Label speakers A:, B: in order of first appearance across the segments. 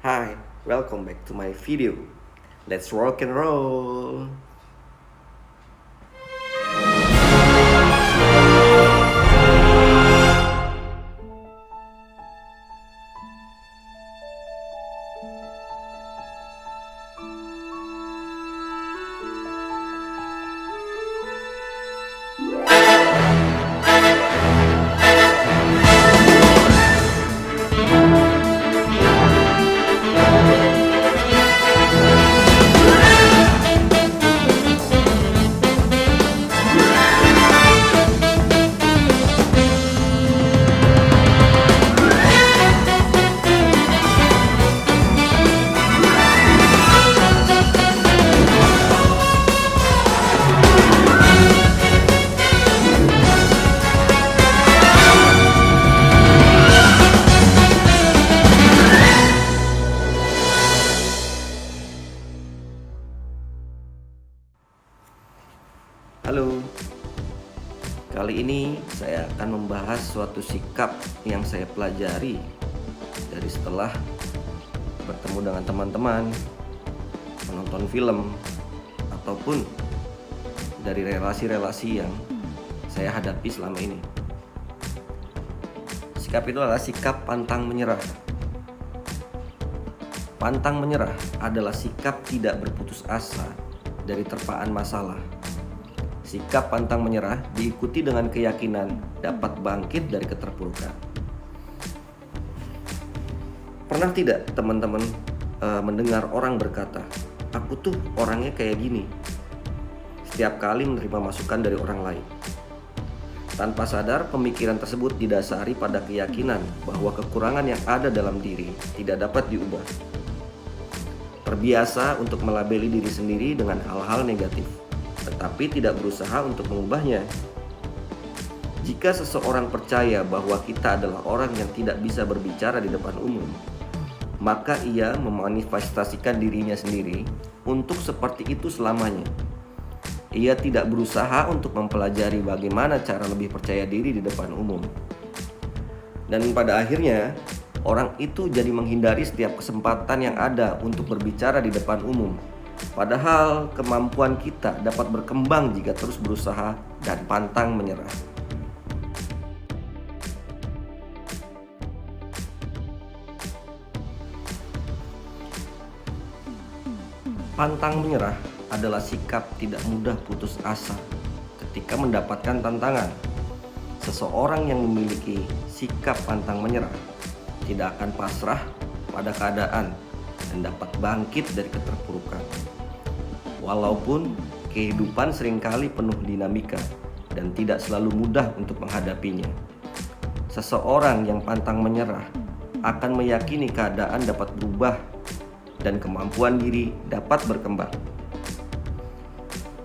A: Hi, welcome back to my video. Let's rock and roll. Halo, kali ini saya akan membahas suatu sikap yang saya pelajari dari setelah bertemu dengan teman-teman, menonton film, ataupun dari relasi-relasi yang saya hadapi selama ini. Sikap itu adalah sikap pantang menyerah. Pantang menyerah adalah sikap tidak berputus asa dari terpaan masalah. Sikap pantang menyerah diikuti dengan keyakinan dapat bangkit dari keterpurukan. Pernah tidak teman-teman mendengar orang berkata, "Aku tuh orangnya kayak gini," setiap kali menerima masukan dari orang lain? Tanpa sadar, pemikiran tersebut didasari pada keyakinan bahwa kekurangan yang ada dalam diri tidak dapat diubah. Terbiasa untuk melabeli diri sendiri dengan hal-hal negatif, tetapi tidak berusaha untuk mengubahnya. Jika seseorang percaya bahwa kita adalah orang yang tidak bisa berbicara di depan umum, maka ia memanifestasikan dirinya sendiri untuk seperti itu selamanya. Ia tidak berusaha untuk mempelajari bagaimana cara lebih percaya diri di depan umum. Dan pada akhirnya, orang itu jadi menghindari setiap kesempatan yang ada untuk berbicara di depan umum. Padahal kemampuan kita dapat berkembang jika terus berusaha dan pantang menyerah. Pantang menyerah adalah sikap tidak mudah putus asa ketika mendapatkan tantangan. Seseorang yang memiliki sikap pantang menyerah tidak akan pasrah pada keadaan dan dapat bangkit dari keterpurukan. Walaupun kehidupan seringkali penuh dinamika dan tidak selalu mudah untuk menghadapinya, seseorang yang pantang menyerah akan meyakini keadaan dapat berubah dan kemampuan diri dapat berkembang.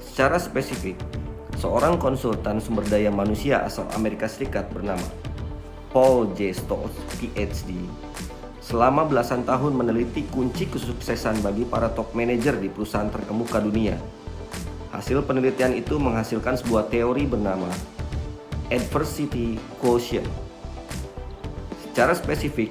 A: Secara spesifik, seorang konsultan sumber daya manusia asal Amerika Serikat bernama Paul J. Stoltz, PhD, selama belasan tahun meneliti kunci kesuksesan bagi para top manajer di perusahaan terkemuka dunia. Hasil penelitian itu menghasilkan sebuah teori bernama Adversity Quotient. Secara spesifik,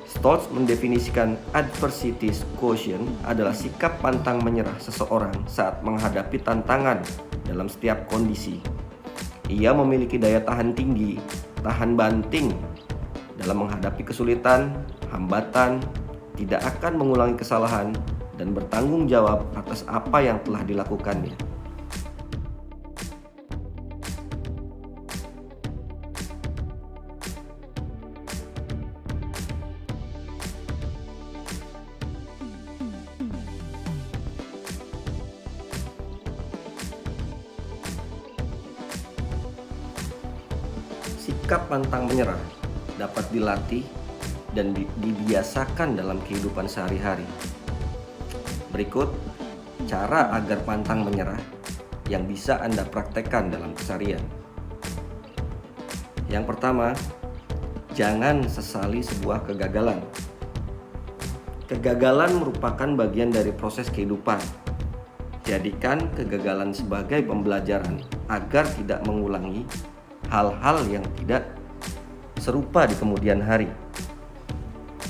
A: Stoltz mendefinisikan Adversity Quotient adalah sikap pantang menyerah seseorang saat menghadapi tantangan dalam setiap kondisi. Ia memiliki daya tahan tinggi, tahan banting dalam menghadapi kesulitan, hambatan, tidak akan mengulangi kesalahan, dan bertanggung jawab atas apa yang telah dilakukannya. Sikap pantang menyerah dapat dilatih dan dibiasakan dalam kehidupan sehari-hari. Berikut cara agar pantang menyerah yang bisa Anda praktekkan dalam keseharian. Yang pertama, jangan sesali sebuah kegagalan. Kegagalan merupakan bagian dari proses kehidupan. Jadikan kegagalan sebagai pembelajaran agar tidak mengulangi hal-hal yang tidak serupa di kemudian hari.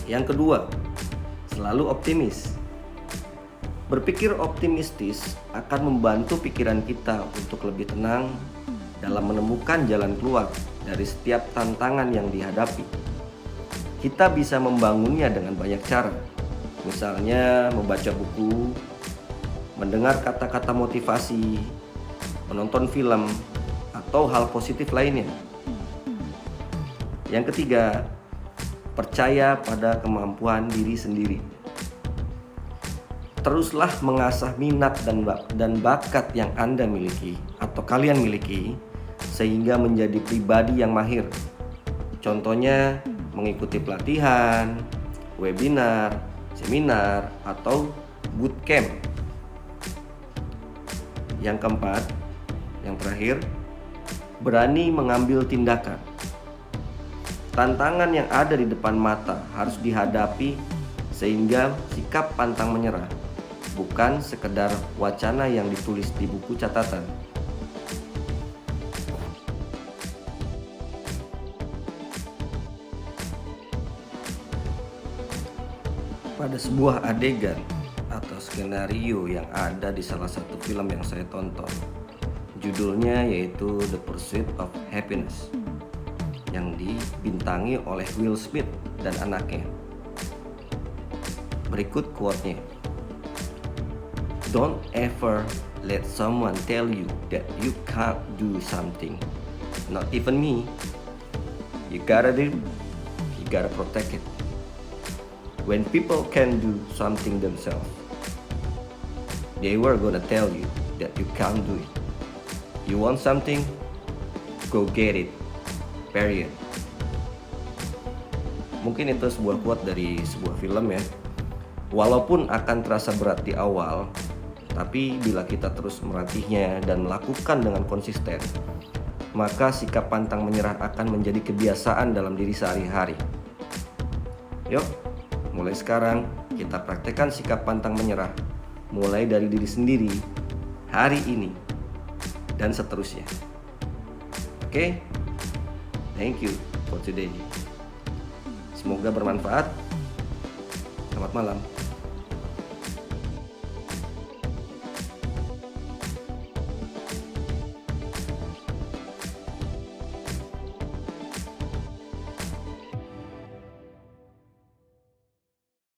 A: Yang kedua, selalu optimis. Berpikir optimistis akan membantu pikiran kita untuk lebih tenang dalam menemukan jalan keluar dari setiap tantangan yang dihadapi. Kita bisa membangunnya dengan banyak cara, misalnya membaca buku, mendengar kata-kata motivasi, menonton film, atau hal positif lainnya. Yang ketiga, percaya pada kemampuan diri sendiri. Teruslah mengasah minat dan bakat yang Anda miliki atau kalian miliki sehingga menjadi pribadi yang mahir. Contohnya mengikuti pelatihan, webinar, seminar, atau bootcamp. Yang keempat, yang terakhir, berani mengambil tindakan. Tantangan yang ada di depan mata harus dihadapi sehingga sikap pantang menyerah bukan sekedar wacana yang ditulis di buku catatan. Pada sebuah adegan atau skenario yang ada di salah satu film yang saya tonton, judulnya yaitu The Pursuit of Happiness, yang dibintangi oleh Will Smith dan anaknya. Berikut quote-nya. Don't ever let someone tell you that you can't do something. Not even me. You gotta do, you gotta protect it. When people can do something themselves, they were gonna tell you that you can't do it. You want something? Go get it. Period. Mungkin itu sebuah quote dari sebuah film ya. Walaupun akan terasa berat di awal, tapi bila kita terus melatihnya dan melakukan dengan konsisten, maka sikap pantang menyerah akan menjadi kebiasaan dalam diri sehari-hari. Yuk, mulai sekarang kita praktekkan sikap pantang menyerah, mulai dari diri sendiri, hari ini, dan seterusnya. Oke? Thank you for today. Semoga bermanfaat. Selamat malam.